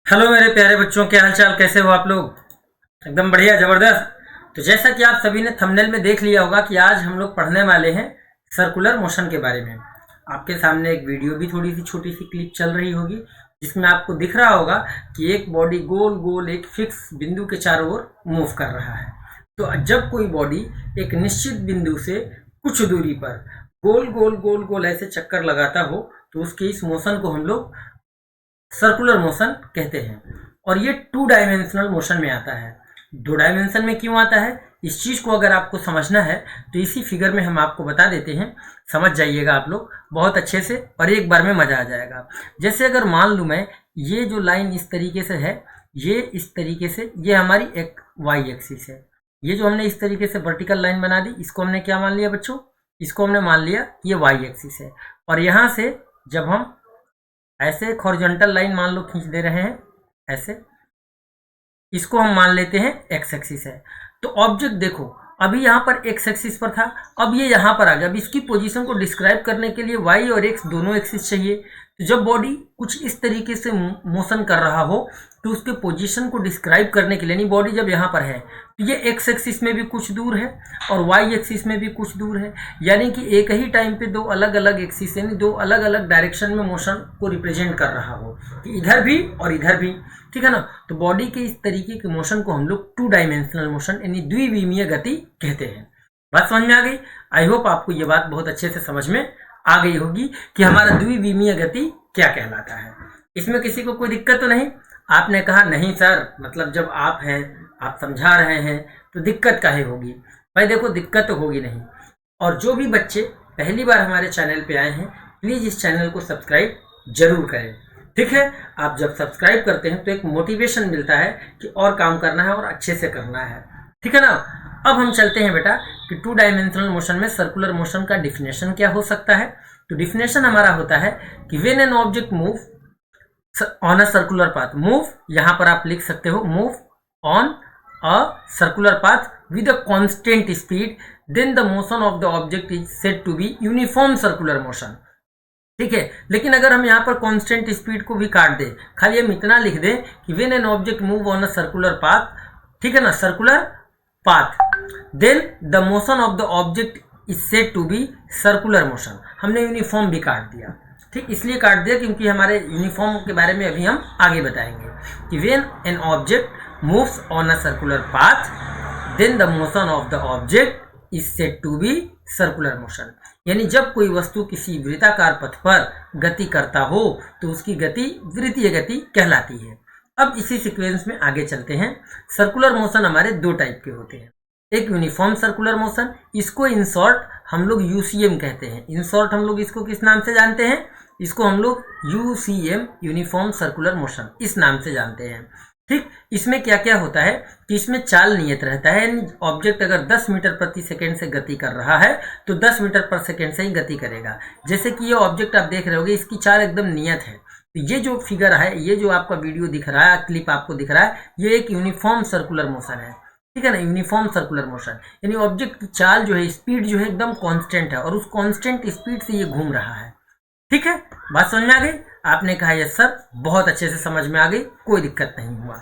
Hello मेरे प्यारे बच्चों, क्या हाल चाल, कैसे हो आप लोग। एकदम बढ़िया, ज़बरदस्त। तो जैसा कि आप सभी ने थंबनेल में देख लिया होगा कि आज हम लोग पढ़ने वाले हैं सर्कुलर मोशन के बारे में। आपके सामने एक वीडियो भी थोड़ी सी छोटी सी क्लिप चल रही होगी जिसमें आपको दिख रहा होगा कि एक बॉडी गोल गोल एक फिक्स बिंदु के चारों ओर मूव कर रहा है। तो जब कोई बॉडी एक निश्चित बिंदु से कुछ दूरी पर गोल गोल गोल गोल ऐसे चक्कर लगाता हो तो उसके इस मोशन को हम लोग सर्कुलर मोशन कहते हैं। और ये 2 डायमेंशनल मोशन में आता है। 2 डायमेंशन में क्यों आता है, इस चीज़ को अगर आपको समझना है तो इसी फिगर में हम आपको बता देते हैं। समझ जाइएगा आप लोग बहुत अच्छे से और एक बार में मज़ा आ जाएगा। जैसे अगर मान लूँ मैं, ये जो लाइन इस तरीके से है, ये इस तरीके से, ये हमारी एक वाई एक्सिस है। ये जो हमने इस तरीके से वर्टिकल लाइन बना दी, इसको हमने क्या मान लिया बच्चों, इसको हमने मान लिया ये वाई एक्सिस है। और यहाँ से जब हम ऐसे एक हॉरिजॉन्टल लाइन मान लो खींच दे रहे हैं ऐसे, इसको हम मान लेते हैं एक्स एक्सिस है। तो ऑब्जेक्ट देखो, अभी यहाँ पर एक्स एक्सिस पर था, अब ये यहाँ पर आ गया। अब इसकी पोजीशन को डिस्क्राइब करने के लिए वाई और एक्स दोनों एक्सिस चाहिए। तो जब बॉडी कुछ इस तरीके से मोशन कर रहा हो तो उसके पोजीशन को डिस्क्राइब करने के लिए, यानी बॉडी जब यहाँ पर है तो ये एक्स एक्सिस में भी कुछ दूर है और वाई एक्सिस में भी कुछ दूर है, यानी कि एक ही टाइम पे दो अलग अलग एक्सिस यानी दो अलग अलग डायरेक्शन में मोशन को रिप्रेजेंट कर रहा हो, कि इधर भी और इधर भी, ठीक है ना। तो बॉडी के इस तरीके के मोशन को हम लोग 2 डायमेंशनल मोशन यानी द्विविमीय गति कहते हैं। बात समझ में आ गई। आई होप आपको ये बात बहुत अच्छे से समझ में आ गई होगी कि हमारा द्विविमीय गति क्या कहलाता है। इसमें किसी को कोई दिक्कत तो नहीं। आपने कहा नहीं सर, मतलब जब आप हैं, आप समझा रहे हैं तो दिक्कत काहे होगी। भाई देखो, दिक्कत तो होगी नहीं। और जो भी बच्चे पहली बार हमारे चैनल पे आए हैं, प्लीज़ इस चैनल को सब्सक्राइब जरूर करें, ठीक है। आप जब सब्सक्राइब करते हैं तो एक मोटिवेशन मिलता है कि और काम करना है और अच्छे से करना है, ठीक है ना। अब हम चलते हैं बेटा कि 2 डायमेंशनल मोशन में सर्कुलर मोशन का डिफिनेशन क्या हो सकता है। तो डिफिनेशन हमारा होता है कि when an object move on a circular path, move यहाँ पर आप लिख सकते हो move on a circular path with a constant speed, then the motion of the object is said to be uniform circular motion, ठीक है। लेकिन अगर हम यहाँ पर कांस्टेंट स्पीड को भी काट दें, खाली हम इतना लिख दें कि when an object move on a circular path, ठीक है ना, circular path, then the motion of the object is said to be circular motion. हमने यूनिफॉर्म भी काट दिया, ठीक, इसलिए काट दिया क्योंकि हमारे यूनिफॉर्म के बारे में अभी हम आगे बताएंगे कि when an object moves on a circular path, then the motion of the object is said to be circular motion. यानी जब कोई वस्तु किसी वृत्ताकार पथ पर गति करता हो तो उसकी गति वृत्तीय गति कहलाती है। अब इसी सीक्वेंस में आगे चलते हैं। सर्कुलर मोशन हमारे 2 टाइप के होते हैं। एक यूनिफॉर्म सर्कुलर मोशन, इसको इन शॉर्ट हम लोग यूसीएम कहते हैं। इन शॉर्ट हम लोग इसको किस नाम से जानते हैं, इसको हम लोग यूसीएम यूनिफॉर्म सर्कुलर मोशन इस नाम से जानते हैं, ठीक। इसमें क्या क्या होता है कि इसमें चाल नियत रहता है, यानी ऑब्जेक्ट अगर 10 मीटर प्रति सेकेंड से गति कर रहा है तो 10 मीटर पर सेकेंड से ही गति करेगा। जैसे कि ये ऑब्जेक्ट आप देख रहे होगे, इसकी चाल एकदम नियत है। तो ये जो फिगर है, ये जो आपका वीडियो दिख रहा है, क्लिप आपको दिख रहा है, ये एक यूनिफॉर्म सर्कुलर मोशन है, ठीक है ना। यूनिफॉर्म सर्कुलर मोशन यानी ऑब्जेक्ट की चाल जो है, स्पीड जो है एकदम कांस्टेंट है और उस कांस्टेंट स्पीड से ये घूम रहा है, ठीक है। बात समझ में आ गई। आपने कहा यस सर, बहुत अच्छे से समझ में आ गई, कोई दिक्कत नहीं हुआ,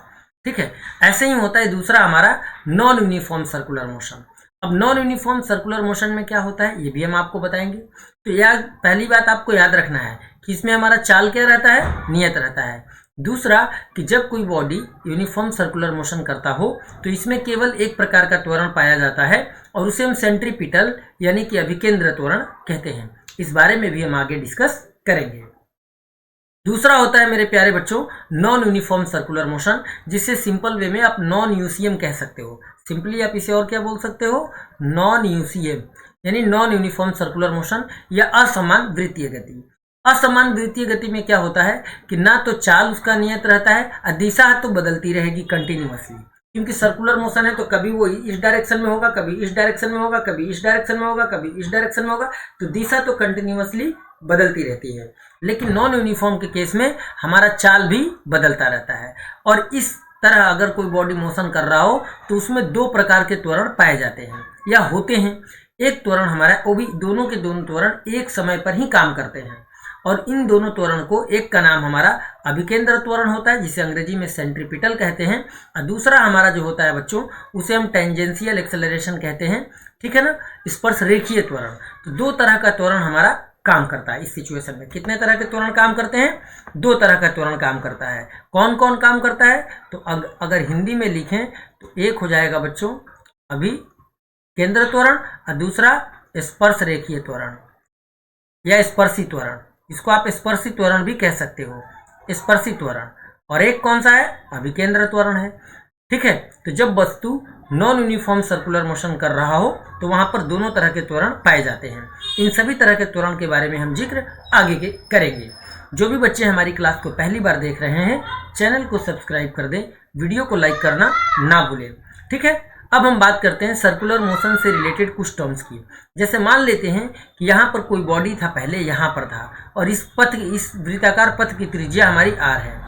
ठीक है। ऐसे ही होता है दूसरा हमारा नॉन यूनिफॉर्म सर्कुलर मोशन। अब नॉन यूनिफॉर्म सर्कुलर मोशन में क्या होता है ये भी हम आपको बताएंगे। तो यार पहली बात आपको याद रखना है कि इसमें हमारा चाल क्या रहता है, नियत रहता है। दूसरा कि जब कोई बॉडी यूनिफॉर्म सर्कुलर मोशन करता हो तो इसमें केवल एक प्रकार का त्वरण पाया जाता है और उसे हम सेंट्रीपिटल यानी कि अभिकेंद्र त्वरण कहते हैं। इस बारे में भी हम आगे डिस्कस करेंगे। दूसरा होता है मेरे प्यारे बच्चों नॉन यूनिफॉर्म सर्कुलर मोशन, जिसे सिंपल वे में आप नॉन यूसीएम कह सकते हो। सिंपली आप इसे और क्या बोल सकते हो, नॉन यूसीएम यानी नॉन यूनिफॉर्म सर्कुलर मोशन या असमान वृत्तीय गति। असमान वृत्तीय गति में क्या होता है कि ना तो चाल उसका नियत रहता है और दिशा तो बदलती रहेगी कंटिन्यूअसली, क्योंकि सर्कुलर मोशन है तो कभी वो इस डायरेक्शन में होगा, कभी इस डायरेक्शन में होगा, कभी इस डायरेक्शन में होगा, कभी इस डायरेक्शन में होगा, तो दिशा तो कंटिन्यूअसली बदलती रहती है। लेकिन नॉन यूनिफॉर्म के केस में हमारा चाल भी बदलता रहता है। और इस तरह अगर कोई बॉडी मोशन कर रहा हो तो उसमें 2 प्रकार के त्वरण पाए जाते हैं या होते हैं। एक त्वरण हमारा, वो भी दोनों के दोनों त्वरण एक समय पर ही काम करते हैं और इन दोनों त्वरण को, एक का नाम हमारा अभिकेंद्र त्वरण होता है जिसे अंग्रेजी में सेंट्रीपिटल कहते हैं, और दूसरा हमारा जो होता है बच्चों उसे हम टेंजेंशियल एक्सेलरेशन कहते हैं, ठीक है ना, स्पर्श रेखीय त्वरण। तो दो तरह का त्वरण हमारा काम करता है इस सिचुएशन में। कितने तरह के त्वरण काम करते हैं? दो तरह का त्वरण काम करता है। कौन कौन काम करता है? तो अगर हिंदी में लिखें तो एक हो जाएगा बच्चों अभिकेंद्र त्वरण और दूसरा स्पर्श रेखीय त्वरण या स्पर्शी त्वरण। इसको आप स्पर्शी त्वरण भी कह सकते हो, स्पर्शी त्वरण। और एक कौन सा है? अभिकेंद्र त्वरण है, ठीक है। तो जब वस्तु नॉन यूनिफॉर्म सर्कुलर मोशन कर रहा हो तो वहां पर दोनों तरह के त्वरण पाए जाते हैं। इन सभी तरह के त्वरण के बारे में हम जिक्र आगे के करेंगे। जो भी बच्चे हमारी क्लास को पहली बार देख रहे हैं, चैनल को सब्सक्राइब कर दें, वीडियो को लाइक करना ना भूलें, ठीक है। अब हम बात करते हैं सर्कुलर मोशन से रिलेटेड कुछ टर्म्स की। जैसे मान लेते हैं कि यहाँ पर कोई बॉडी था, पहले यहाँ पर था, और इस वृत्ताकार पथ की त्रिज्या हमारी r है,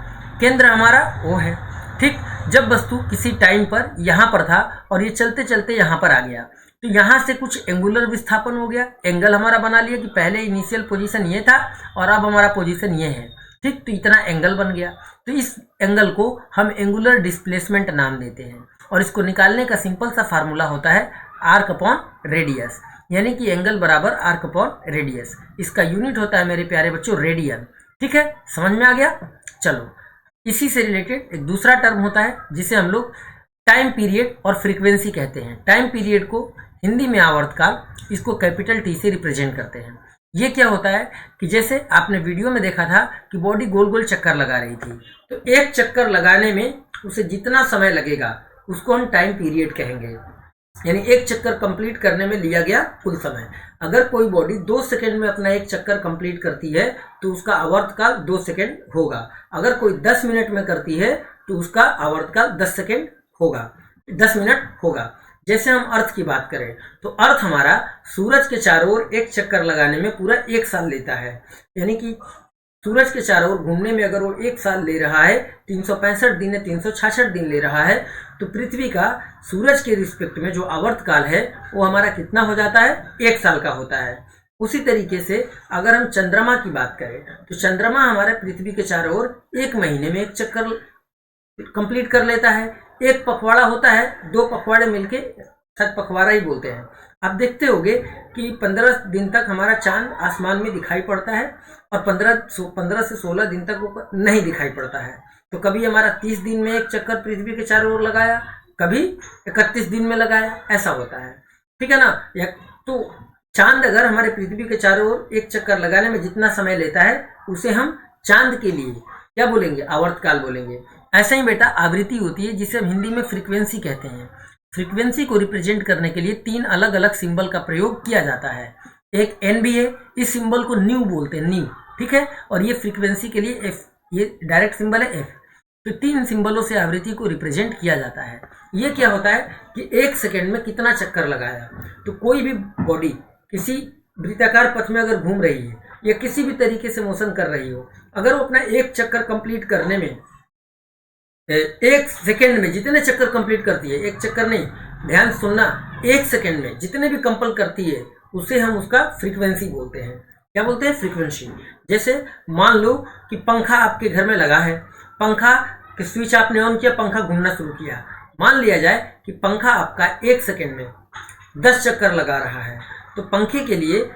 केंद्र हमारा O है, ठीक। जब वस्तु किसी टाइम पर यहाँ पर था और ये चलते चलते यहाँ पर आ गया, तो यहाँ से कुछ एंगुलर विस्थापन हो गया, एंगल हमारा बना लिया कि पहले इनिशियल पोजीशन ये था और अब हमारा पोजीशन ये है, ठीक। तो इतना एंगल बन गया, तो इस एंगल को हम एंगुलर डिस्प्लेसमेंट नाम देते हैं। और इसको निकालने का सिंपल सा फार्मूला होता है आर्क अपॉन रेडियस, यानी कि एंगल बराबर आर्क अपॉन रेडियस। इसका यूनिट होता है मेरे प्यारे बच्चों रेडियन, ठीक है। समझ में आ गया? चलो, इसी से रिलेटेड एक दूसरा टर्म होता है जिसे हम लोग टाइम पीरियड और फ्रीक्वेंसी कहते हैं। टाइम पीरियड को हिंदी में आवर्तकाल, इसको कैपिटल टी से रिप्रेजेंट करते हैं। ये क्या होता है कि जैसे आपने वीडियो में देखा था कि बॉडी गोल गोल चक्कर लगा रही थी, तो एक चक्कर लगाने में उसे जितना समय लगेगा उसको हम टाइम पीरियड कहेंगे, यानी एक चक्कर कंप्लीट करने में लिया गया कुल समय। अगर कोई बॉडी 2 सेकंड में अपना एक चक्कर कंप्लीट करती है तो उसका आवर्तकाल 2 सेकंड होगा। अगर कोई 10 मिनट में करती है तो उसका आवर्तकाल 10 सेकंड होगा, 10 मिनट होगा। जैसे हम अर्थ की बात करें तो अर्थ हमारा सूरज के चारों ओर एक चक्कर लगाने में पूरा 1 साल लेता है, यानी कि सूरज के चारों ओर घूमने में अगर वो 1 साल ले रहा है, 365 दिन या 366 दिन ले रहा है, तो पृथ्वी का सूरज के रिस्पेक्ट में जो आवर्तकाल है वो हमारा कितना हो जाता है? 1 साल का होता है। उसी तरीके से अगर हम चंद्रमा की बात करें तो चंद्रमा हमारे पृथ्वी के चारों ओर 1 महीने में एक चक्कर कंप्लीट कर लेता है। एक पखवाड़ा होता है, 2 पखवाड़े मिलके छठ पखवाड़ा ही बोलते हैं। आप देखते होंगे कि 15 दिन तक हमारा चांद आसमान में दिखाई पड़ता है और 15 से 16 दिन तक वो नहीं दिखाई पड़ता है। तो कभी हमारा 30 दिन में एक चक्कर पृथ्वी के चारों ओर लगाया, कभी 31 दिन में लगाया, ऐसा होता है, ठीक है ना। तो चांद अगर हमारे पृथ्वी के चारों ओर एक चक्कर लगाने में जितना समय लेता है उसे हम चांद के लिए क्या बोलेंगे? आवर्तकाल बोलेंगे। ऐसे ही बेटा आवृत्ति होती है जिसे हम हिंदी में फ्रीक्वेंसी कहते हैं। फ्रीक्वेंसी को रिप्रेजेंट करने के लिए 3 अलग अलग सिंबल का प्रयोग किया जाता है। एक एन भी है, इस सिंबल को न्यू बोलते हैं, न्यू, ठीक है। और ये फ्रीक्वेंसी के लिए एफ, ये डायरेक्ट सिंबल है एफ। तो 3 सिंबलों से आवृत्ति को रिप्रेजेंट किया जाता है। ये क्या होता है कि 1 सेकेंड में कितना चक्कर लगाया। तो कोई भी बॉडी किसी वृत्ताकार पथ में अगर घूम रही है या किसी भी तरीके से मोशन कर रही हो, अगर वो अपना एक चक्कर कंप्लीट करने में 1 सेकेंड में जितने चक्कर कंप्लीट करती है, एक चक्कर नहीं, ध्यान सुनना, 1 सेकेंड में जितने भी कंपल करती है उसे हम उसका फ्रीक्वेंसी बोलते हैं। क्या बोलते हैं? फ्रीक्वेंसी। जैसे मान लो कि पंखा आपके घर में लगा है, पंखा के स्विच आपने ऑन किया, पंखा घूमना शुरू किया। मान लिया जाए कि पंखा आपका 1 सेकेंड में 10 चक्कर लगा रहा है, तो पंखे के लिए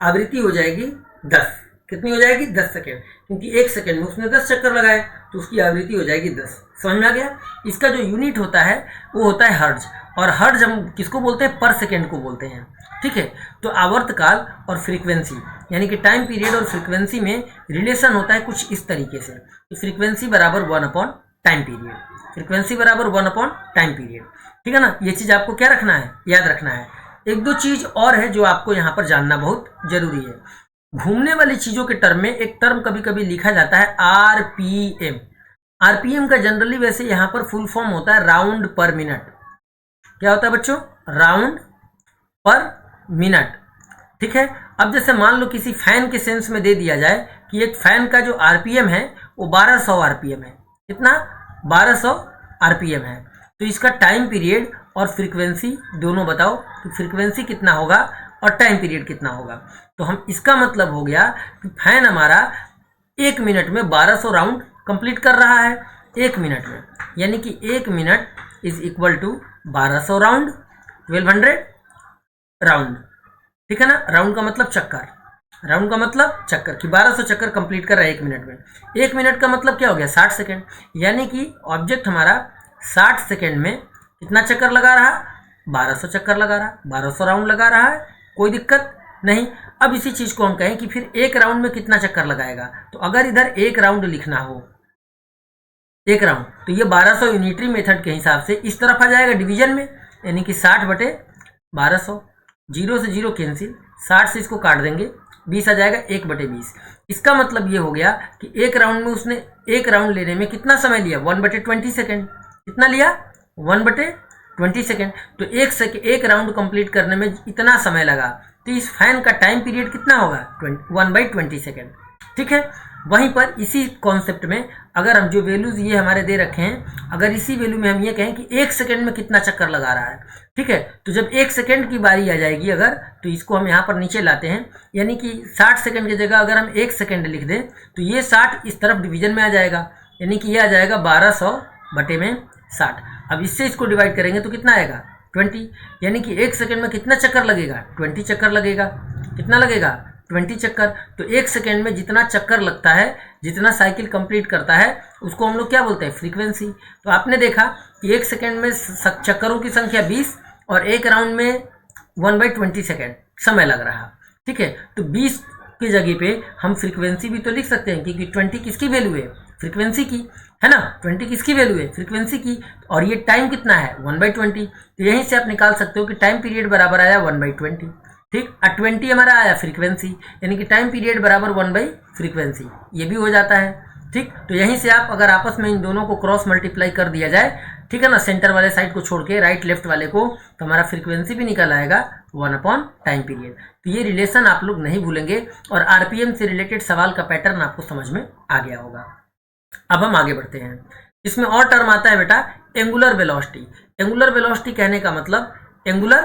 आवृत्ति हो जाएगी 10। कितनी हो जाएगी? 10 सेकेंड, क्योंकि 1 सेकेंड में उसने 10 चक्कर लगाए तो उसकी आवृत्ति हो जाएगी 10। समझ में आ गया? इसका जो यूनिट होता है वो होता है हर्ट्ज, और हर्ट्ज हम किसको बोलते हैं? पर सेकेंड को बोलते हैं, ठीक है। तो आवर्तकाल और फ्रीक्वेंसी यानी कि टाइम पीरियड और फ्रीक्वेंसी में रिलेशन होता है कुछ इस तरीके से कि फ्रीक्वेंसी बराबर 1 अपॉन टाइम पीरियड, फ्रीक्वेंसी बराबर 1 अपॉन टाइम पीरियड, ठीक है ना। ये चीज़ आपको क्या रखना है? याद रखना है। 1-2 चीज़ और है जो आपको यहाँ पर जानना बहुत जरूरी है। घूमने वाली चीज़ों के टर्म में एक टर्म कभी कभी लिखा जाता है आरपीएम। आरपीएम का जनरली वैसे यहाँ पर फुल फॉर्म होता है राउंड पर मिनट। क्या होता है बच्चों? राउंड पर मिनट, ठीक है। अब जैसे मान लो किसी फैन के सेंस में दे दिया जाए कि एक फैन का जो आरपीएम है वो 1200 आरपीएम है। कितना? 1200 आरपीएम है। तो इसका टाइम पीरियड और फ्रीक्वेंसी दोनों बताओ कि फ्रीक्वेंसी कितना होगा और टाइम पीरियड कितना होगा। तो हम इसका मतलब हो गया कि फैन हमारा 1 मिनट में 1200 राउंड कंप्लीट कर रहा है, 1 मिनट में, यानी कि 1 minute is equal to 1200 round, 1200 round, ठीक है ना। राउंड का मतलब चक्कर, राउंड का मतलब चक्कर, कि 1200 चक्कर कंप्लीट कर रहा है 1 मिनट में। 1 मिनट का मतलब क्या हो गया, 60 सेकेंड, यानी कि ऑब्जेक्ट हमारा 60 सेकेंड में कितना चक्कर लगा रहा, 1200 चक्कर लगा रहा, 1200 राउंड लगा रहा है, कोई दिक्कत नहीं। अब इसी चीज को हम कहें कि फिर एक राउंड में कितना चक्कर लगाएगा, तो अगर इधर एक राउंड लिखना हो, एक राउंड, तो ये 1200 यूनिटरी मेथड के हिसाब से इस तरफ आ जाएगा डिवीजन में, यानी कि 60/1200, 0 से 0 कैंसिल, 60 से इसको काट देंगे, 20 आ जाएगा, 1/20। इसका मतलब ये हो गया कि एक राउंड में उसने एक राउंड लेने में कितना समय लिया, 1/20 सेकेंड। कितना लिया, 1/20 सेकेंड। तो एक राउंड कंप्लीट करने में इतना समय लगा, तो इस फैन का टाइम पीरियड कितना होगा, 1/20 सेकेंड, ठीक है। वहीं पर इसी कॉन्सेप्ट में अगर हम जो वैल्यूज ये हमारे दे रखे हैं, अगर इसी वैल्यू में हम ये कहें कि 1 सेकेंड में कितना चक्कर लगा रहा है, ठीक है, तो जब 1 सेकेंड की बारी आ जाएगी अगर, तो इसको हम यहाँ पर नीचे लाते हैं, यानी कि 60 सेकेंड की जगह अगर हम 1 सेकेंड लिख दें, तो ये 60 इस तरफ डिवीजन में आ जाएगा, यानी कि ये आ जाएगा 1200/60। अब इससे इसको डिवाइड करेंगे तो कितना आएगा, 20, यानी कि 1 सेकेंड में कितना चक्कर लगेगा, 20 चक्कर लगेगा। कितना लगेगा, 20 चक्कर। तो 1 सेकेंड में जितना चक्कर लगता है, जितना साइकिल कंप्लीट करता है, उसको हम लोग क्या बोलते हैं, फ्रीक्वेंसी। तो आपने देखा कि 1 सेकेंड में चक्करों की संख्या 20 और एक राउंड में 1/20 सेकेंड समय लग रहा, ठीक है। तो 20 की जगह पे हम फ्रीक्वेंसी भी तो लिख सकते हैं, क्योंकि 20 किसकी वैल्यू है, फ्रीक्वेंसी की, है ना। 20 किसकी वैल्यू है, फ्रीक्वेंसी की, और ये टाइम कितना है, 1/20। तो यहीं से आप निकाल सकते हो कि टाइम पीरियड बराबर आया 1/20, ठीक। 20 हमारा आया फ्रीक्वेंसी, यानी कि टाइम पीरियड बराबर 1/फ्रीक्वेंसी, ये भी हो जाता है, ठीक। तो यहीं से आप अगर आपस में इन दोनों को क्रॉस मल्टीप्लाई कर दिया जाए, ठीक है ना, सेंटर वाले साइड को छोड़ के राइट लेफ्ट वाले को, तो हमारा फ्रीक्वेंसी भी निकल आएगा 1/टाइम पीरियड। तो ये रिलेशन आप लोग नहीं भूलेंगे, और आरपीएम से रिलेटेड सवाल का पैटर्न आपको समझ में आ गया होगा। अब हम आगे बढ़ते हैं। इसमें और टर्म आता है बेटा, एंगुलर वेलोसिटी। एंगुलर वेलोसिटी कहने का मतलब एंगुलर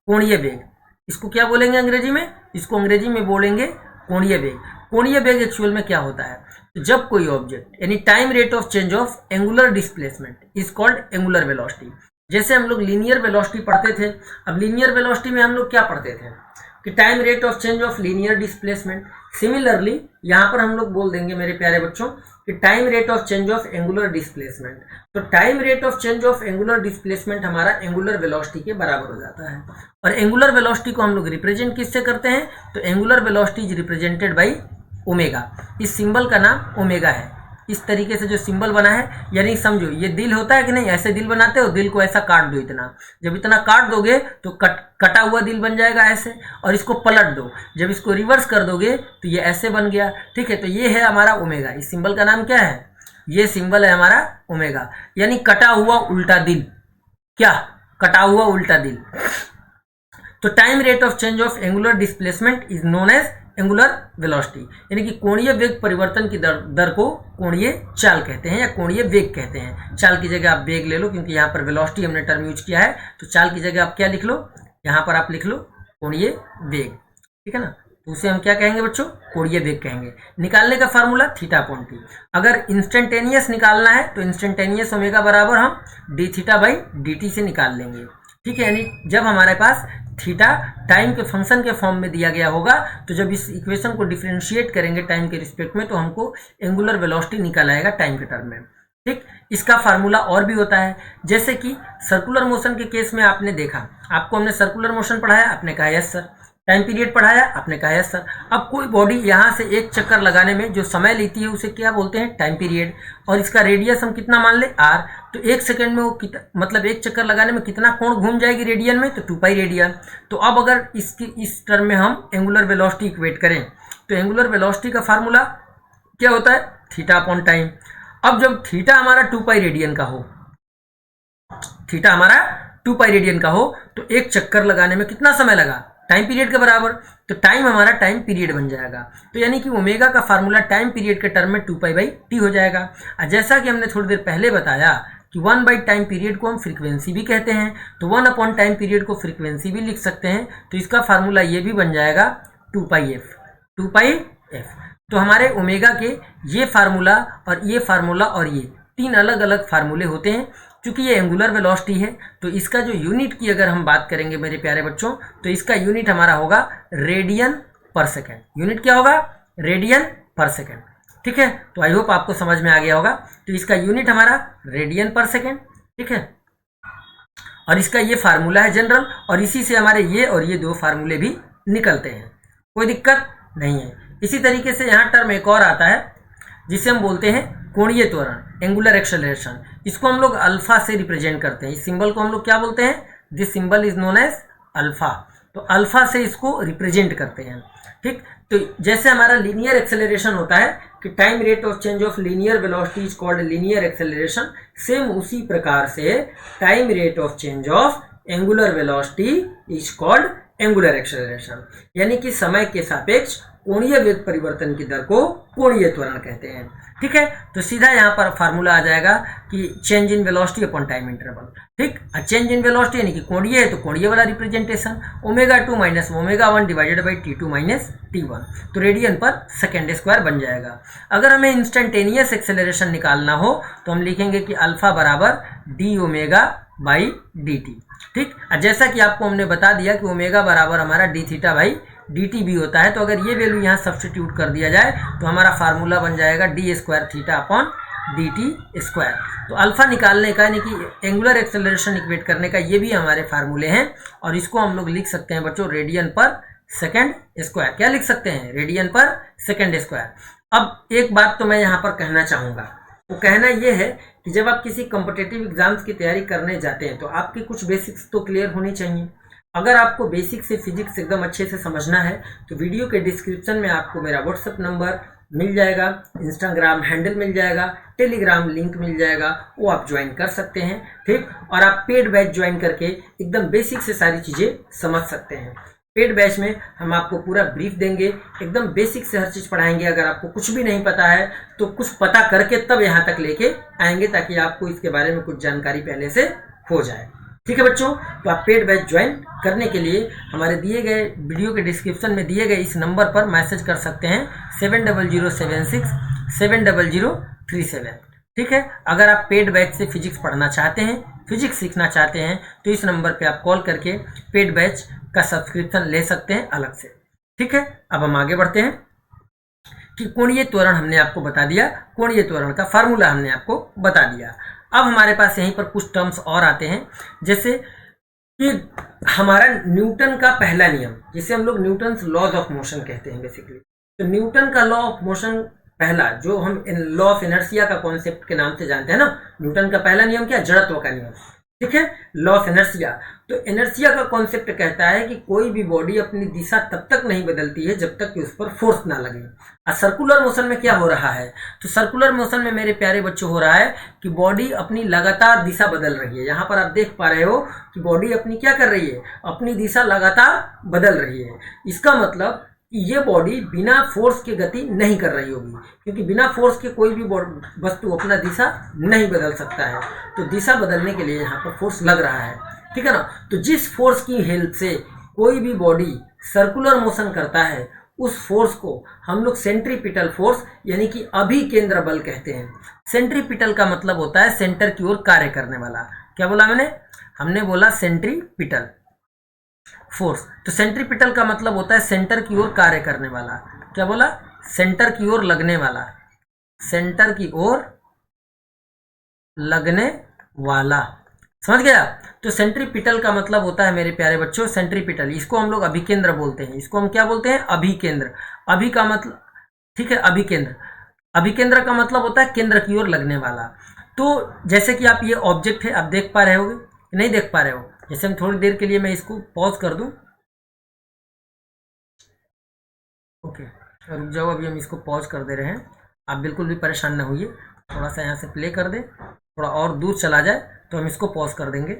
कोणीय वेग। इसको क्या बोलेंगे अंग्रेजी में, इसको अंग्रेजी में बोलेंगे कोणीय वेग। कोणीय वेग एक्चुअल में क्या होता है, तो जब कोई ऑब्जेक्ट यानी time rate of change of angular displacement is called angular velocity. जैसे हम लोग लीनियर वेलोसिटी पढ़ते थे, अब लीनियर वेलोसिटी में हम लोग क्या पढ़ते थे कि time rate of change of linear displacement. Similarly यहाँ पर हम लोग बोल देंगे मेरे प्यारे बच्चों कि time rate of change of angular displacement. तो time rate of change of angular displacement हमारा एंगुलर वेलोसिटी के बराबर हो जाता है। और एंगुलर वेलोसिटी को हम लोग रिप्रेजेंट किससे करते हैं, तो angular velocity is represented by omega. इस सिंबल का नाम ओमेगा है। इस तरीके से जो सिंबल बना है, यानी समझो ये दिल होता है कि नहीं, ऐसे दिल बनाते हो, दिल को ऐसा काट दो, इतना जब इतना काट दोगे तो कटा हुआ दिल बन जाएगा ऐसे, और इसको पलट दो, जब इसको रिवर्स कर दोगे तो ये ऐसे बन गया, ठीक है। तो ये है हमारा ओमेगा। इस सिंबल का नाम क्या है, ये सिंबल है हमारा ओमेगा, यानी कटा हुआ उल्टा दिल। क्या, कटा हुआ उल्टा दिल। तो time rate of change of angular displacement is known as angular velocity, यानी कि कोणीय वेग परिवर्तन की दर को कोणीय चाल कहते हैं या कोणीय वेग कहते हैं। चाल की जगह आप वेग ले लो, क्योंकि यहाँ पर वेलोसिटी हमने टर्म यूज किया है, तो चाल की जगह आप क्या लिख लो, यहाँ पर आप लिख लो कोणीय वेग, ठीक है ना। तो उसे हम क्या कहेंगे बच्चों, कोणीय वेग कहेंगे। निकालने का फार्मूला θ/t। अगर इंस्टेंटेनियस निकालना है तो इंस्टेंटेनियस ओमेगा बराबर हम dθ/dt से निकाल लेंगे, ठीक है। यानी जब हमारे पास थीटा टाइम के फंक्शन के फॉर्म में दिया गया होगा, तो जब इस इक्वेशन को डिफरेंशिएट करेंगे टाइम के रिस्पेक्ट में, तो हमको एंगुलर वेलोसिटी निकल आएगा टाइम के टर्म में, ठीक। इसका फार्मूला और भी होता है, जैसे कि सर्कुलर मोशन के केस में आपने देखा, आपको हमने सर्कुलर मोशन पढ़ाया, आपने कहा यस सर। टाइम पीरियड पढ़ाया, आपने कहा यस सर। अब कोई बॉडी यहाँ से एक चक्कर लगाने में जो समय लेती है उसे क्या बोलते हैं, टाइम पीरियड। और इसका रेडियस हम कितना मान ले, r। तो 1 सेकेंड में वो मतलब एक चक्कर लगाने में कितना कोण घूम जाएगी रेडियन में, तो 2π रेडियन। तो अब अगर इस टर्म में हम एंगुलर वेलोसिटी इक्वेट करें, तो एंगुलर वेलोसिटी का फार्मूला क्या होता है, θ/टाइम। अब जब थीटा हमारा 2π रेडियन का हो, थीटा हमारा 2π रेडियन का हो, तो एक चक्कर लगाने में कितना समय लगा, टाइम पीरियड के बराबर। तो टाइम हमारा टाइम पीरियड बन जाएगा। तो यानी कि ओमेगा का फार्मूला टाइम पीरियड के टर्म में 2π/t हो जाएगा। जैसा कि हमने थोड़ी देर पहले बताया कि 1/टाइम पीरियड को हम फ्रीक्वेंसी भी कहते हैं, तो 1/टाइम पीरियड को फ्रीक्वेंसी भी लिख सकते हैं। तो इसका फार्मूला ये भी बन जाएगा 2πf। तो हमारे ओमेगा के ये फार्मूला और ये 3 अलग अलग फार्मूले होते हैं। क्योंकि ये एंगुलर वेलोसिटी है तो इसका जो यूनिट की अगर हम बात करेंगे मेरे प्यारे बच्चों, तो इसका यूनिट हमारा होगा रेडियन पर सेकेंड। यूनिट क्या होगा? रेडियन पर सेकेंड। ठीक है, तो आई होप आपको समझ में आ गया होगा। तो इसका यूनिट हमारा रेडियन पर सेकेंड। ठीक है, और इसका ये फार्मूला है जनरल, और इसी से हमारे ये और ये 2 फार्मूले भी निकलते हैं, कोई दिक्कत नहीं है। इसी तरीके से यहाँ टर्म एक और आता है जिसे हम बोलते हैं कोणीय त्वरण, एंगुलर एक्सेलरेशन। इसको हम लोग अल्फा से रिप्रेजेंट करते हैं। इस सिंबल को हम लोग क्या बोलते हैं? This symbol is known as alpha. तो अल्फा से इसको रिप्रेजेंट करते हैं। ठीक, तो जैसे हमारा लीनियर एक्सेलरेशन होता है कि time rate of change of linear velocity is called linear acceleration, same उसी प्रकार से time rate of change of angular velocity is called angular acceleration. यानी कि समय के सापेक्ष कोणीय वेग परिवर्तन की दर को कोणीय त्वरण कहते हैं। ठीक है, तो सीधा यहाँ पर फार्मूला आ जाएगा कि change in velocity upon time interval. ठीक, चेंज इन वेलोसिटी यानी कि कोणीय है तो कोणीय वाला representation ω2 - ω1 divided by T2 - T1, तो रेडियन पर सेकेंड स्क्वायर बन जाएगा। अगर हमें इंस्टेंटेनियस एक्सेलरेशन निकालना हो तो हम लिखेंगे कि अल्फा बराबर dω/dt। ठीक, जैसा कि आपको हमने बता दिया कि ओमेगा बराबर हमारा dθ/dt भी होता है, तो अगर ये वैल्यू यहाँ सब्स्टिट्यूट कर दिया जाए तो हमारा फार्मूला बन जाएगा d²θ/dt²। तो अल्फा निकालने का यानी कि एंगुलर एक्सेलरेशन इक्वेट करने का ये भी हमारे फार्मूले हैं, और इसको हम लोग लिख सकते हैं बच्चों रेडियन पर सेकेंड स्क्वायर। क्या लिख सकते हैं? रेडियन पर सेकेंड स्क्वायर। अब एक बात तो मैं यहाँ पर कहना चाहूँगा, वो कहना ये है कि जब आप किसी कॉम्पिटिटिव एग्जाम्स की तैयारी करने जाते हैं तो आपकी कुछ बेसिक्स तो क्लियर होनी चाहिए। अगर आपको बेसिक से फिजिक्स एकदम अच्छे से समझना है तो वीडियो के डिस्क्रिप्शन में आपको मेरा व्हाट्सएप नंबर मिल जाएगा, इंस्टाग्राम हैंडल मिल जाएगा, टेलीग्राम लिंक मिल जाएगा, वो आप ज्वाइन कर सकते हैं। ठीक, और आप पेड बैच ज्वाइन करके एकदम बेसिक से सारी चीज़ें समझ सकते हैं। पेड बैच में हम आपको पूरा ब्रीफ देंगे, एकदम बेसिक से हर चीज़ पढ़ाएंगे। अगर आपको कुछ भी नहीं पता है तो कुछ पता करके तब यहाँ तक लेके आएंगे, ताकि आपको इसके बारे में कुछ जानकारी पहले से हो जाए। ठीक है बच्चों, तो आप पेड बैच ज्वाइन करने के लिए हमारे दिए गए वीडियो के डिस्क्रिप्शन में दिए गए इस नंबर पर मैसेज कर सकते हैं 7007670037। ठीक है, अगर आप पेड बैच से फिजिक्स पढ़ना चाहते हैं, फिजिक्स सीखना चाहते हैं, तो इस नंबर पे आप कॉल करके पेड बैच का सब्सक्रिप्शन ले सकते हैं अलग से। ठीक है, अब हम आगे बढ़ते हैं कि कोणीय त्वरण हमने आपको बता दिया, कोणीय त्वरण का फार्मूला हमने आपको बता दिया। अब हमारे पास यहीं पर कुछ टर्म्स और आते हैं, जैसे कि हमारा न्यूटन का पहला नियम, जिसे हम लोग न्यूटन्स लॉज ऑफ मोशन कहते हैं बेसिकली। तो न्यूटन का लॉ ऑफ मोशन पहला, जो हम लॉ ऑफ इनर्शिया का कॉन्सेप्ट के नाम से जानते हैं ना, न्यूटन का पहला नियम क्या? जड़त्व का नियम। ठीक है, लॉ ऑफ इनर्शिया। तो इनर्शिया का कॉन्सेप्ट कहता है कि कोई भी बॉडी अपनी दिशा तब तक नहीं बदलती है जब तक कि उस पर फोर्स ना लगे। और सर्कुलर मोशन में क्या हो रहा है? तो सर्कुलर मोशन में मेरे प्यारे बच्चों हो रहा है कि बॉडी अपनी लगातार दिशा बदल रही है। यहाँ पर आप देख पा रहे हो कि बॉडी अपनी क्या कर रही है? अपनी दिशा लगातार बदल रही है। इसका मतलब कि ये बॉडी बिना फोर्स के गति नहीं कर रही होगी, क्योंकि बिना फोर्स के कोई भी वस्तु अपना दिशा नहीं बदल सकता है। तो दिशा बदलने के लिए यहाँ पर फोर्स लग रहा है। ठीक है ना, तो जिस फोर्स की हेल्प से कोई भी बॉडी सर्कुलर मोशन करता है, उस फोर्स को हम लोग सेंट्रीपिटल फोर्स यानी कि अभिकेंद्र बल कहते हैं। सेंट्रीपिटल का मतलब होता है सेंटर की ओर कार्य करने वाला। क्या बोला मैंने? हमने बोला सेंट्रीपिटल फोर्स। तो सेंट्रीपिटल का मतलब होता है सेंटर की ओर कार्य करने वाला। क्या बोला? सेंटर की ओर लगने वाला, सेंटर की ओर लगने वाला। समझ गया? तो सेंट्रीपिटल का मतलब होता है मेरे प्यारे बच्चों सेंट्रीपिटल। इसको हम लोग अभिकेंद्र बोलते हैं। इसको हम क्या बोलते हैं? अभिकेंद्र। अभि का मतलब, ठीक है, अभिकेंद्र। अभिकेंद्र का मतलब होता है केंद्र की ओर लगने वाला। तो जैसे कि आप ये ऑब्जेक्ट है, आप देख पा रहे होगे, नहीं देख पा रहे हो? जैसे हम थोड़ी देर के लिए मैं इसको पॉज कर दूं। ओके, रुक जाओ, अभी हम इसको पॉज कर दे रहे हैं। आप बिल्कुल भी परेशान ना होइए, थोड़ा सा यहाँ से प्ले कर दे, थोड़ा और दूर चला जाए तो हम इसको पॉज कर देंगे।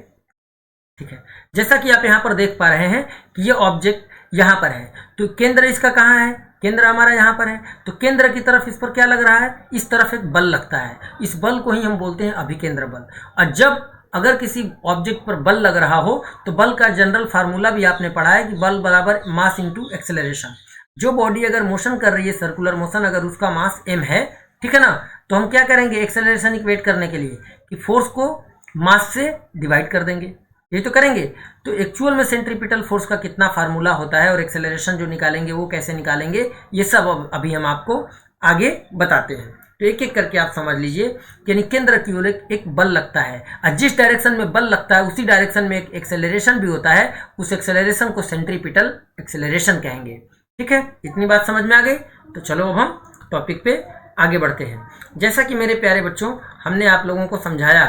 ठीक है, जैसा कि आप यहाँ पर देख पा रहे हैं कि ये ऑब्जेक्ट यहाँ पर है, तो केंद्र इसका कहाँ है? केंद्र हमारा यहाँ पर है, तो केंद्र की तरफ इस पर क्या लग रहा है, इस तरफ एक बल लगता है, इस बल को ही हम बोलते हैं अभिकेंद्र बल। और जब अगर किसी ऑब्जेक्ट पर बल लग रहा हो तो बल का जनरल फार्मूला भी आपने पढ़ा है कि बल बराबर मास इनटू एक्सेलरेशन। जो बॉडी अगर मोशन कर रही है सर्कुलर मोशन, अगर उसका मास m है, ठीक है ना, तो हम क्या करेंगे एक्सेलरेशन इक्वेट करने के लिए कि फोर्स को मास से डिवाइड कर देंगे, ये तो करेंगे। तो एक्चुअल में सेंट्रीपिटल फोर्स का कितना फार्मूला होता है और एक्सेलरेशन जो निकालेंगे वो कैसे निकालेंगे, ये सब अभी हम आपको आगे बताते हैं। तो एक एक करके आप समझ लीजिए कि यानी केंद्र की ओर एक बल लगता है और जिस डायरेक्शन में बल लगता है उसी डायरेक्शन में एक एक्सेलरेशन भी होता है, उस एक्सेलरेशन को सेंट्रीपिटल एक्सेलरेशन कहेंगे। ठीक है, इतनी बात समझ में आ गई। तो चलो अब हम टॉपिक पे आगे बढ़ते हैं। जैसा कि मेरे प्यारे बच्चों हमने आप लोगों को समझाया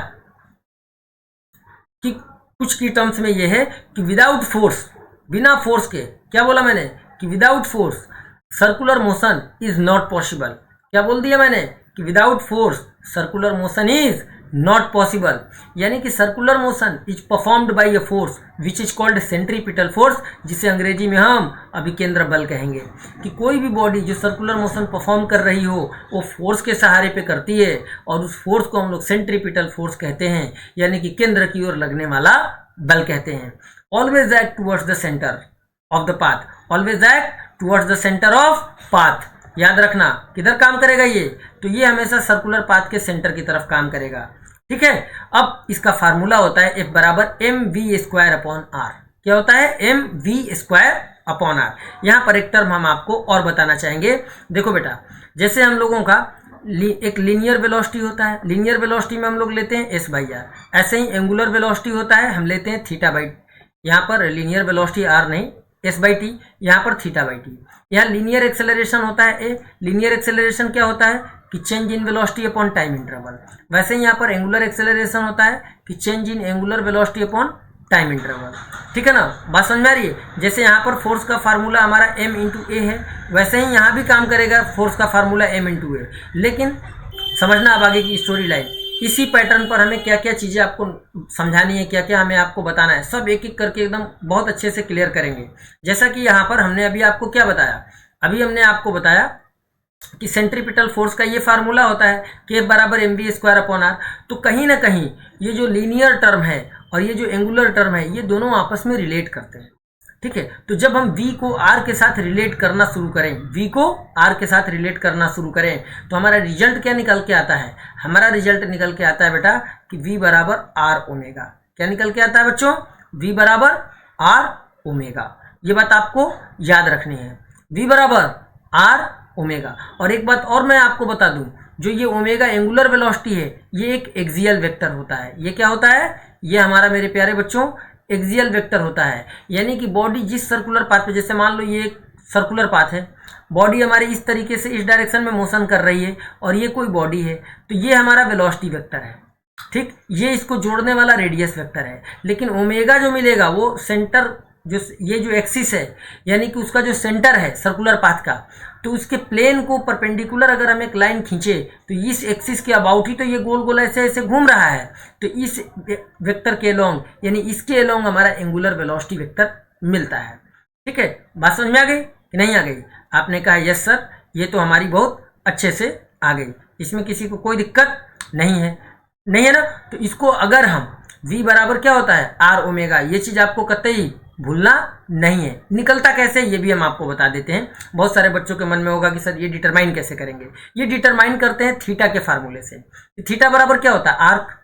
कि कुछ की टर्म्स में यह है कि विदाउट फोर्स, बिना फोर्स के, क्या बोला मैंने कि without force circular motion is not possible. क्या बोल दिया मैंने कि without force circular motion is not possible, यानी कि circular motion is performed by a force which is called centripetal force, जिसे अंग्रेजी में हम अभिकेंद्र बल कहेंगे। कि कोई भी बॉडी जो सर्कुलर मोशन परफॉर्म कर रही हो वो फोर्स के सहारे पे करती है और उस फोर्स को हम लोग सेंट्रीपिटल फोर्स कहते हैं, यानी कि केंद्र की ओर लगने वाला बल कहते हैं। Always act towards the centre of the path, always act towards the centre of path. याद रखना किधर काम करेगा ये, तो ये हमेशा सर्कुलर पाथ के सेंटर की तरफ काम करेगा। ठीक है, अब इसका फार्मूला होता है F बराबर mv² अपॉन आर। क्या होता है, mv² अपॉन आर। यहाँ पर एक टर्म हम आपको और बताना चाहेंगे। देखो बेटा, जैसे हम लोगों का एक लीनियर वेलोसिटी होता है, लीनियर वेलोसिटी में हम लोग लेते हैं s/r, ऐसे ही एंगुलर वेलोसिटी होता है, हम लेते हैं θ/, यहाँ पर लीनियर वेलोसिटी r नहीं s/t, यहाँ पर θ/t। यहाँ लीनियर एक्सेलरेशन होता है a, लीनियर एक्सेलरेशन क्या होता है कि change in velocity upon time interval. वैसे ही यहाँ पर एंगुलर एक्सेलरेशन होता है कि change in angular velocity upon time interval. ठीक है ना, बात समझ में आ रही है। जैसे यहाँ पर फोर्स का फार्मूला हमारा m इंटू ए है, वैसे ही यहाँ भी काम करेगा फोर्स का फार्मूला m इंटू ए। लेकिन समझना अब आगे की स्टोरी लाइन, इसी पैटर्न पर हमें क्या क्या चीज़ें आपको समझानी है, क्या क्या हमें आपको बताना है, सब एक एक करके एकदम बहुत अच्छे से क्लियर करेंगे। जैसा कि यहाँ पर हमने अभी आपको क्या बताया, अभी हमने आपको बताया कि सेंट्रीपिटल फोर्स का ये फार्मूला होता है कि F बराबर mv² अपॉन आर। तो कहीं ना कहीं ये जो लीनियर टर्म है और ये जो एंगुलर टर्म है ये दोनों आपस में रिलेट करते हैं। ठीक है, तो जब हम v को r के साथ रिलेट करना शुरू करें, v को r के साथ रिलेट करना शुरू करें, तो हमारा रिजल्ट क्या निकल के आता है, हमारा रिजल्ट निकल के आता है बेटा कि v बराबर r ओमेगा। क्या निकल के आता है बच्चों, v बराबर r ओमेगा। ये बात आपको याद रखनी है, v बराबर r ओमेगा। और एक बात और मैं आपको बता दूं, जो ये ओमेगा एंगुलर वेलोसिटी है ये एक एक्सियल वेक्टर होता है। ये क्या होता है, ये हमारा मेरे प्यारे बच्चों एक्सियल वेक्टर होता है। यानी कि बॉडी जिस सर्कुलर पाथ पे, जैसे मान लो ये एक सर्कुलर पाथ है, बॉडी हमारी इस तरीके से इस डायरेक्शन में मोशन कर रही है और ये कोई बॉडी है, तो ये हमारा वेलोसिटी वेक्टर है। ठीक, ये इसको जोड़ने वाला रेडियस वेक्टर है। लेकिन ओमेगा जो मिलेगा वो सेंटर, जो ये जो एक्सिस है यानी कि उसका जो सेंटर है सर्कुलर पाथ का, तो उसके प्लेन को परपेंडिकुलर अगर हम एक लाइन खींचे तो इस एक्सिस के अबाउट ही तो ये गोल गोल ऐसे ऐसे घूम रहा है, तो इस वेक्टर के अलोंग यानी इसके अलोंग हमारा एंगुलर वेलोसिटी वेक्टर मिलता है। ठीक है, बात समझ में आ गई कि नहीं आ गई? आपने कहा यस सर, ये तो हमारी बहुत अच्छे से आ गई, इसमें किसी को कोई दिक्कत नहीं है, नहीं है ना। तो इसको अगर हम v बराबर क्या होता है r ओमेगा, ये चीज़ आपको कतई भूलना नहीं है। निकलता कैसे ये भी हम आपको बता देते हैं। बहुत सारे बच्चों के मन में होगा कि सर ये डिटरमाइन कैसे करेंगे, ये डिटरमाइन करते हैं थीटा के फार्मूले से। थीटा बराबर क्या होता है आर्क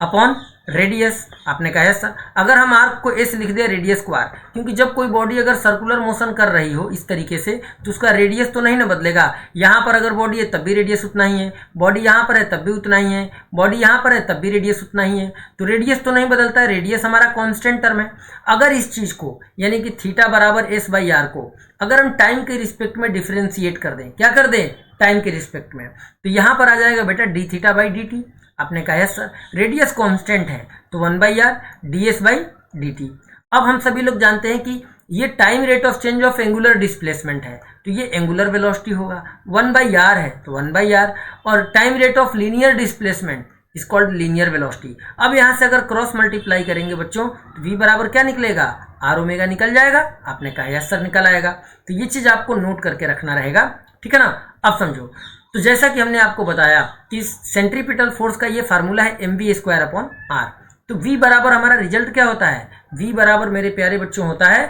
अपॉन रेडियस। आपने कहा है सर, अगर हम आर्क को एस लिख दें रेडियस को आर, क्योंकि जब कोई बॉडी अगर सर्कुलर मोशन कर रही हो इस तरीके से तो उसका रेडियस तो नहीं ना बदलेगा। यहाँ पर अगर बॉडी है तब भी रेडियस उतना ही है, बॉडी यहाँ पर है तब भी उतना ही है, बॉडी यहाँ पर है तब भी रेडियस उतना ही है, तो रेडियस तो नहीं बदलता है, रेडियस हमारा कॉन्स्टेंट टर्म है। अगर इस चीज़ को यानी कि थीटा बराबर s/r को अगर हम टाइम के रिस्पेक्ट में डिफ्रेंशिएट कर दें, क्या कर दें टाइम के रिस्पेक्ट में, तो यहाँ पर आ जाएगा बेटा dθ/dt। आपने कहा है सर रेडियस कांस्टेंट है तो 1/r ds/dt। अब हम सभी लोग जानते हैं कि ये time rate of change of angular displacement है, तो ये एंगुलर वेलोसिटी होगा, 1/r है तो 1/r, और time rate of linear displacement is called linear velocity. अब यहाँ से अगर क्रॉस मल्टीप्लाई करेंगे बच्चों तो v बराबर क्या निकलेगा, आर ओमेगा निकल जाएगा। आपने कहा यस सर निकल आएगा। तो ये चीज़ आपको नोट करके रखना रहेगा, ठीक है ना। अब समझो, तो जैसा कि हमने आपको बताया कि सेंट्रीपिटल फोर्स का ये फार्मूला है mv²/r। तो v बराबर हमारा रिजल्ट क्या होता है, v बराबर मेरे प्यारे बच्चों होता है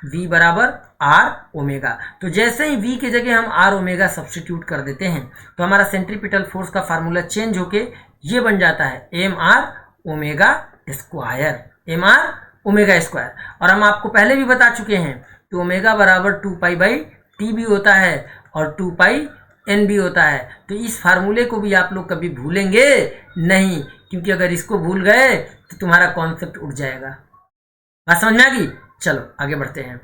v बराबर आर ओमेगा। तो जैसे ही v की जगह हम आर ओमेगा सब्स्टिट्यूट कर देते हैं तो हमारा सेंट्रीपिटल फोर्स का फार्मूला चेंज होके ये बन जाता है M R omega square, M R omega square. और हम आपको पहले भी बता चुके हैं कि ओमेगा बराबर 2π/t भी होता है और 2πn भी होता है। तो इस फार्मूले को भी आप लोग कभी भूलेंगे नहीं, क्योंकि अगर इसको भूल गए तो तुम्हारा कॉन्सेप्ट उठ जाएगा। बात समझ में आ गई। चलो आगे बढ़ते हैं।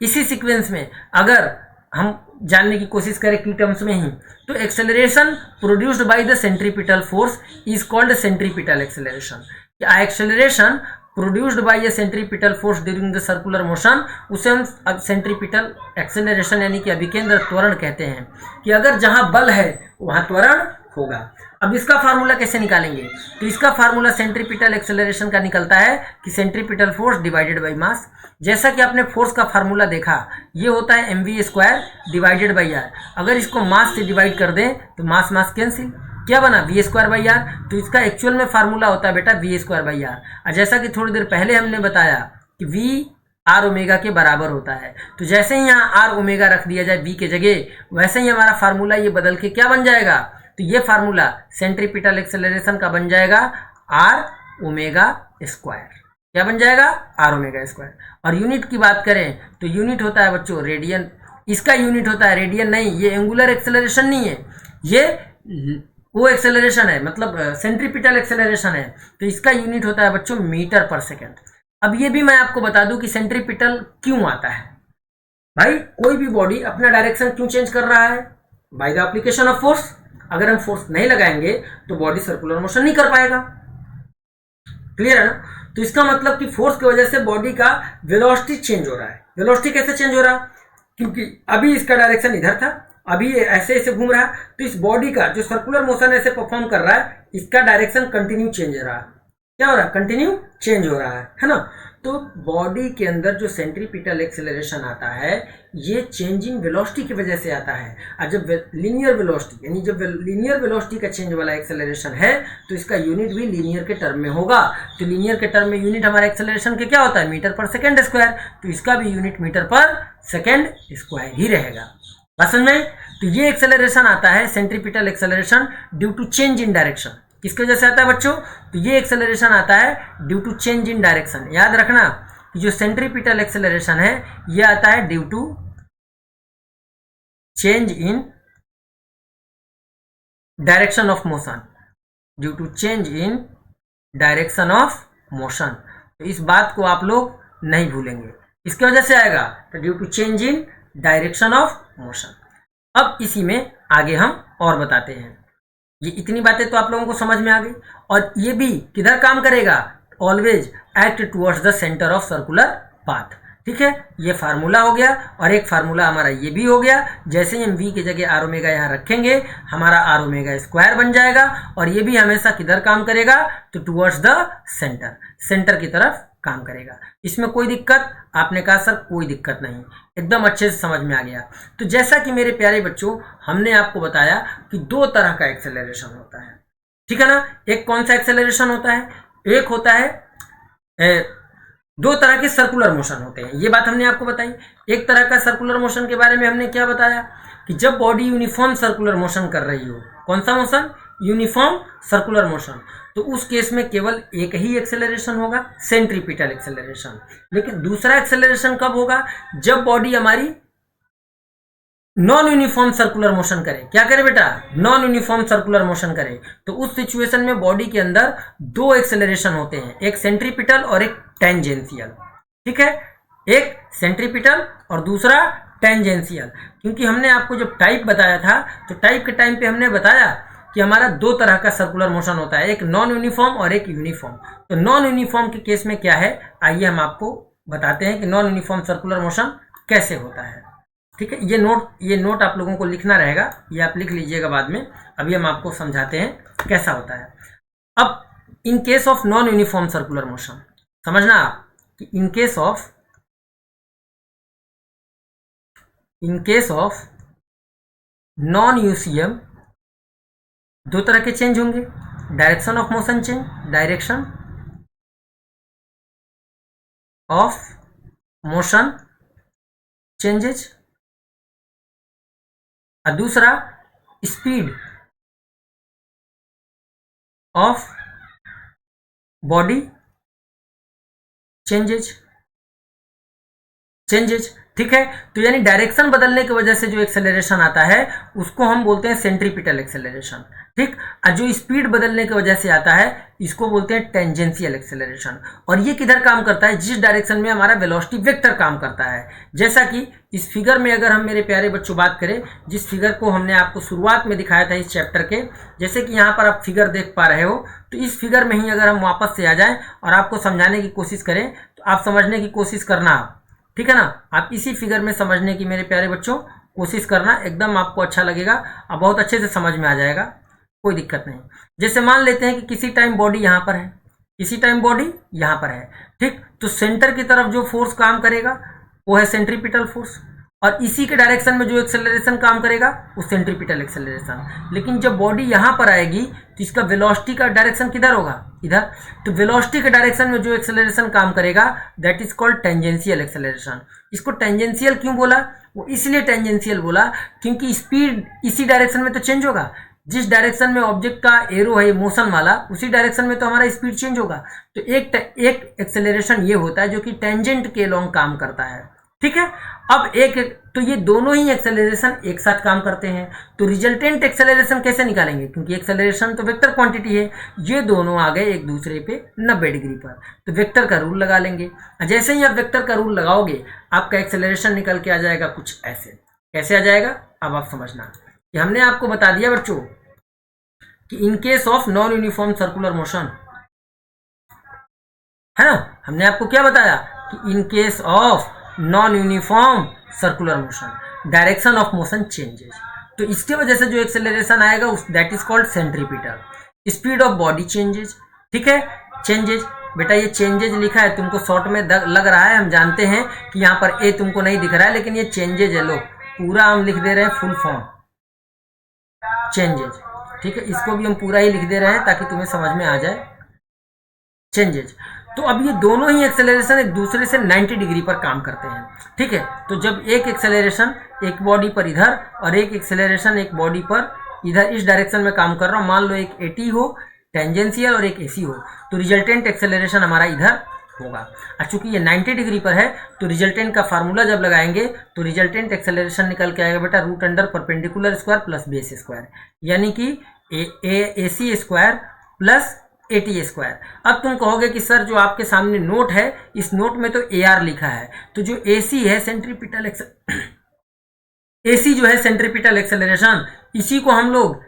इसी सीक्वेंस में अगर हम जानने की कोशिश करें की टर्म्स में ही, तो acceleration produced by the centripetal force is called centripetal acceleration. Acceleration produced by A centripetal force during the circular motion, उसे हम सेंट्रीपिटल एक्सेलरेशन यानी कि अभिकेंद्र त्वरण कहते हैं। कि अगर जहां बल है वहां त्वरण होगा। अब इसका फार्मूला कैसे निकालेंगे, तो इसका फार्मूला सेंट्रीपिटल एक्सेलरेशन का निकलता है कि centripetal force divided by mass. जैसा कि आपने फोर्स का फार्मूला देखा, ये होता है mv² डिवाइडेड बाई आर। अगर इसको मास से डिवाइड कर दें तो मास मास कैंसिल, क्या बना v²/r। तो इसका एक्चुअल में फार्मूला होता है बेटा v²/r। और जैसा कि थोड़ी देर पहले हमने बताया कि v आर ओमेगा के बराबर होता है। तो जैसे ही यहाँ आर ओमेगा रख दिया जाए v के जगह, वैसे ही हमारा फार्मूला ये बदल के क्या बन जाएगा, तो ये फार्मूला सेंट्रीपिटल एक्सेलरेशन का बन जाएगा आर ओमेगा स्क्वायर। क्या बन जाएगा, आर ओमेगा स्क्वायर। और यूनिट की बात करें तो यूनिट होता है बच्चों रेडियन। इसका यूनिट होता है रेडियन नहीं, ये एंगुलर एक्सेलरेशन नहीं है, ये वो एक्सेलरेशन है, मतलब सेंट्रीपिटल एक्सेलरेशन है। तो इसका यूनिट होता है बच्चों मीटर पर सेकेंड। अब ये भी मैं आपको बता दूं कि सेंट्रीपिटल क्यों आता है। भाई कोई भी बॉडी अपना डायरेक्शन क्यों चेंज कर रहा है, by the application of force. अगर हम फोर्स नहीं लगाएंगे तो बॉडी सर्कुलर मोशन नहीं कर पाएगा। क्लियर है ना। तो इसका मतलब कि फोर्स की वजह से बॉडी का वेलोसिटी चेंज हो रहा है। वेलोसिटी कैसे चेंज हो रहा, क्योंकि अभी इसका डायरेक्शन इधर था, अभी ये ऐसे ऐसे घूम रहा है। तो इस बॉडी का जो सर्कुलर मोशन ऐसे परफॉर्म कर रहा है, इसका डायरेक्शन कंटिन्यू चेंज हो रहा है। क्या हो रहा है, कंटिन्यू चेंज हो रहा है ना। तो बॉडी के अंदर जो सेंट्रीपिटल एक्सेलरेशन आता है, ये चेंजिंग वेलोसिटी की वजह से आता है। और जब लीनियर वेलोसिटी यानी जब लीनियर वेलोसिटी का चेंज वाला एक्सेलरेशन है, तो इसका यूनिट भी लीनियर के टर्म में होगा। तो लीनियर के टर्म में यूनिट हमारा एक्सेलरेशन के क्या होता है, मीटर पर सेकेंड स्क्वायर। तो इसका भी यूनिट मीटर पर सेकेंड स्क्वायर ही रहेगा। बस समझ में। तो ये एक्सेलरेशन आता है centripetal acceleration due to change in direction. किसकी वजह से आता है बच्चों, तो ये एक्सेलरेशन आता है due to change in direction. याद रखना कि जो सेंट्रीपिटल एक्सेलरेशन है ये आता है due to change in direction of motion, due to change in direction of motion. तो इस बात को आप लोग नहीं भूलेंगे, इसकी वजह से आएगा तो due to change in direction of motion. अब इसी में आगे हम और बताते हैं। ये इतनी बातें तो आप लोगों को समझ में आ गई। और ये भी किधर काम करेगा, always act towards the centre of circular path. ठीक है, ये फार्मूला हो गया। और एक फार्मूला हमारा ये भी हो गया, जैसे ही हम v की जगह आर ओमेगा यहाँ रखेंगे, हमारा आर ओमेगा स्क्वायर बन जाएगा। और ये भी हमेशा किधर काम करेगा, तो टुवर्ड्स द सेंटर, सेंटर की तरफ काम करेगा। इसमें कोई दिक्कत, आपने कहा सर कोई दिक्कत नहीं, एकदम अच्छे से समझ में आ गया। तो जैसा कि मेरे प्यारे बच्चों हमने आपको बताया कि दो तरह का एक्सेलरेशन होता है, ठीक है ना। एक कौन सा एक्सेलरेशन होता है, एक होता है दो तरह के सर्कुलर मोशन होते हैं, ये बात हमने आपको बताई। एक तरह का सर्कुलर मोशन के बारे में हमने क्या बताया कि जब बॉडी यूनिफॉर्म सर्कुलर मोशन कर रही हो, कौन सा मोशन, यूनिफॉर्म सर्कुलर मोशन, तो उस केस में केवल एक ही एक्सेलरेशन होगा, सेंट्रीपिटल एक्सेलरेशन। लेकिन दूसरा एक्सेलरेशन कब होगा, जब बॉडी हमारी नॉन यूनिफॉर्म सर्कुलर मोशन करे। क्या करे बेटा, नॉन यूनिफॉर्म सर्कुलर मोशन करे। तो उस सिचुएशन में बॉडी के अंदर दो एक्सेलरेशन होते हैं, एक सेंट्रीपिटल और एक टेंजेंशियल। ठीक है, एक सेंट्रीपिटल और दूसरा टेंजेंशियल। क्योंकि हमने आपको जब टाइप बताया था, तो टाइप के टाइम पे हमने बताया कि हमारा दो तरह का सर्कुलर मोशन होता है, एक नॉन यूनिफॉर्म और एक यूनिफॉर्म। तो नॉन यूनिफॉर्म के केस में क्या है, आइए हम आपको बताते हैं कि नॉन यूनिफॉर्म सर्कुलर मोशन कैसे होता है। ठीक है, ये नोट आप लोगों को लिखना रहेगा, ये आप लिख लीजिएगा बाद में। अभी हम आपको समझाते हैं कैसा होता है। अब in case of non uniform circular motion समझना आप कि in case of non UCM दो तरह के चेंज होंगे, direction of motion change, direction of motion changes, और दूसरा स्पीड ऑफ बॉडी चेंजेज। ठीक है, तो यानी डायरेक्शन बदलने की वजह से जो एक्सेलरेशन आता है उसको हम बोलते हैं सेंट्रीपिटल एक्सेलरेशन। ठीक, और जो स्पीड बदलने की वजह से आता है इसको बोलते हैं टेंजेंशियल एक्सेलरेशन। और ये किधर काम करता है? जिस डायरेक्शन में हमारा वेलोसिटी वेक्टर काम करता है। जैसा कि इस फिगर में अगर हम मेरे प्यारे बच्चों बात करें, जिस फिगर को हमने आपको शुरुआत में दिखाया था इस चैप्टर के, जैसे कि यहाँ पर आप फिगर देख पा रहे हो, तो इस फिगर में ही अगर हम वापस से आ जाएं और आपको समझाने की कोशिश करें तो आप समझने की कोशिश करना, ठीक है ना। आप इसी फिगर में समझने की मेरे प्यारे बच्चों कोशिश करना, एकदम आपको अच्छा लगेगा और बहुत अच्छे से समझ में आ जाएगा, कोई दिक्कत नहीं। जैसे मान लेते हैं कि किसी टाइम बॉडी यहाँ पर है, किसी टाइम बॉडी यहाँ पर है, ठीक, तो सेंटर की तरफ जो फोर्स काम करेगा वो है सेंट्रीपिटल फोर्स, और इसी के डायरेक्शन में जो एक्सेलरेशन काम करेगा वो सेंट्रीपिटल एक्सेलरेशन। लेकिन जब बॉडी यहाँ पर आएगी तो इसका वेलोसिटी का डायरेक्शन किधर होगा? इधर। तो वेलोसिटी के डायरेक्शन में जो एक्सेलरेशन काम करेगा that is called tangential acceleration. इसको टेंजेंशियल क्यों बोला? वो इसलिए टेंजेंशियल बोला क्योंकि स्पीड इसी डायरेक्शन में तो चेंज होगा, जिस डायरेक्शन में ऑब्जेक्ट का एरो है मोशन वाला उसी डायरेक्शन में तो हमारा स्पीड चेंज होगा। तो एक एक्सेलरेशन ये होता है जो कि टेंजेंट के लॉन्ग काम करता है, ठीक है। अब तो ये दोनों ही एक्सेलरेशन एक साथ काम करते हैं, तो रिजल्टेंट एक्सेलरेशन कैसे निकालेंगे? क्योंकि एक्सेलरेशन तो वेक्टर क्वांटिटी है, ये दोनों आ गए एक दूसरे पे 90 डिग्री पर, तो वेक्टर का रूल लगा लेंगे। जैसे ही आप वेक्टर का रूल लगाओगे आपका एक्सेलरेशन निकल के आ जाएगा कुछ ऐसे। कैसे आ जाएगा अब आप समझना कि हमने आपको बता दिया बच्चों कि in case of non uniform circular motion, है ना, हमने आपको क्या बताया कि in case of non uniform circular motion direction of motion changes, तो इसके वजह से जो एक्सेलरेशन आएगा उस that is called centripetal. Speed of body changes, ठीक है, चेंजेस। बेटा ये चेंजेस लिखा है तुमको शॉर्ट में लग रहा है, हम जानते हैं कि यहाँ पर ए तुमको नहीं दिख रहा है, लेकिन ये चेंजेस है, लो पूरा हम लिख दे रहे हैं फुल फॉर्म चेंजेस, ठीक है, इसको भी हम पूरा ही लिख दे रहे हैं ताकि तुम्हें समझ में आ जाए चेंजेस। तो अब ये दोनों ही एक्सेलरेशन एक दूसरे से 90 डिग्री पर काम करते हैं, ठीक है। तो जब एक एक्सेलरेशन एक बॉडी पर इधर और एक एक्सेलरेशन एक बॉडी पर इधर इस डायरेक्शन में काम कर रहा हूँ, मान लो एक एटी हो टेंजेंशियल और एक एसी हो, तो रिजल्टेंट एक्सेलरेशन हमारा इधर होगा। और चूंकि ये 90 डिग्री पर है तो रिजल्टेंट का फार्मूला जब लगाएंगे तो रिजल्टेंट एक्सेलरेशन निकल के आएगा बेटा root under perpendicular square plus base square, यानी कि A C square plus A T square. अब तुम कहोगे कि सर जो आपके सामने नोट है इस नोट में तो ए आर लिखा है, तो जो एसी है सेंट्रीपिटल एसी जो है सेंट्रीपिटल एक्सेलरेशन, इसी को हम लोग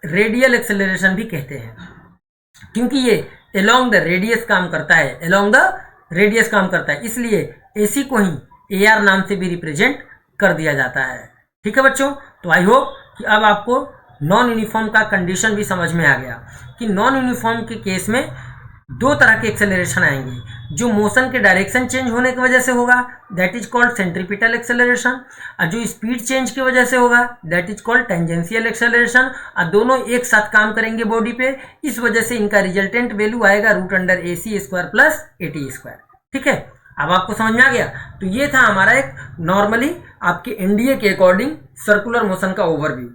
रेडियल एक्सेलरेशन भी कहते हैं, क्योंकि ये अलोंग द रेडियस काम करता है, अलोंग द रेडियस काम करता है, इसलिए एसी को ही ए आर नाम से भी रिप्रेजेंट कर दिया जाता है, ठीक है बच्चों। तो आई होप कि अब आपको नॉन यूनिफॉर्म का कंडीशन भी समझ में आ गया कि नॉन यूनिफॉर्म के केस में दो तरह के एक्सेलरेशन आएंगे, जो मोशन के डायरेक्शन चेंज होने की वजह से होगा that is called centripetal acceleration, और जो स्पीड चेंज की वजह से होगा that is called tangential acceleration, और दोनों एक साथ काम करेंगे बॉडी पे, इस वजह से इनका रिजल्टेंट वैल्यू आएगा रूट अंडर ए C square plus A T square, ठीक है। अब आपको समझ में आ गया। तो ये था हमारा एक नॉर्मली आपके एनडीए के अकॉर्डिंग सर्कुलर मोशन का ओवरव्यू,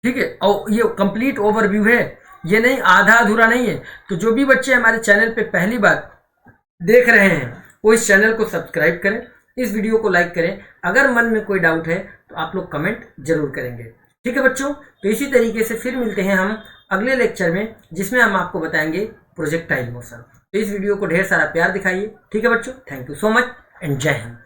ठीक है, और ये कंप्लीट ओवरव्यू है, ये नहीं आधा अधूरा नहीं है। तो जो भी बच्चे हमारे चैनल पे पहली बार देख रहे हैं वो इस चैनल को सब्सक्राइब करें, इस वीडियो को लाइक करें, अगर मन में कोई डाउट है तो आप लोग कमेंट जरूर करेंगे, ठीक है बच्चों। तो इसी तरीके से फिर मिलते हैं हम अगले लेक्चर में, जिसमें हम आपको बताएंगे प्रोजेक्टाइल मोशन। तो इस वीडियो को ढेर सारा प्यार दिखाइए, ठीक है बच्चों। Thank you so much and जय हिंद।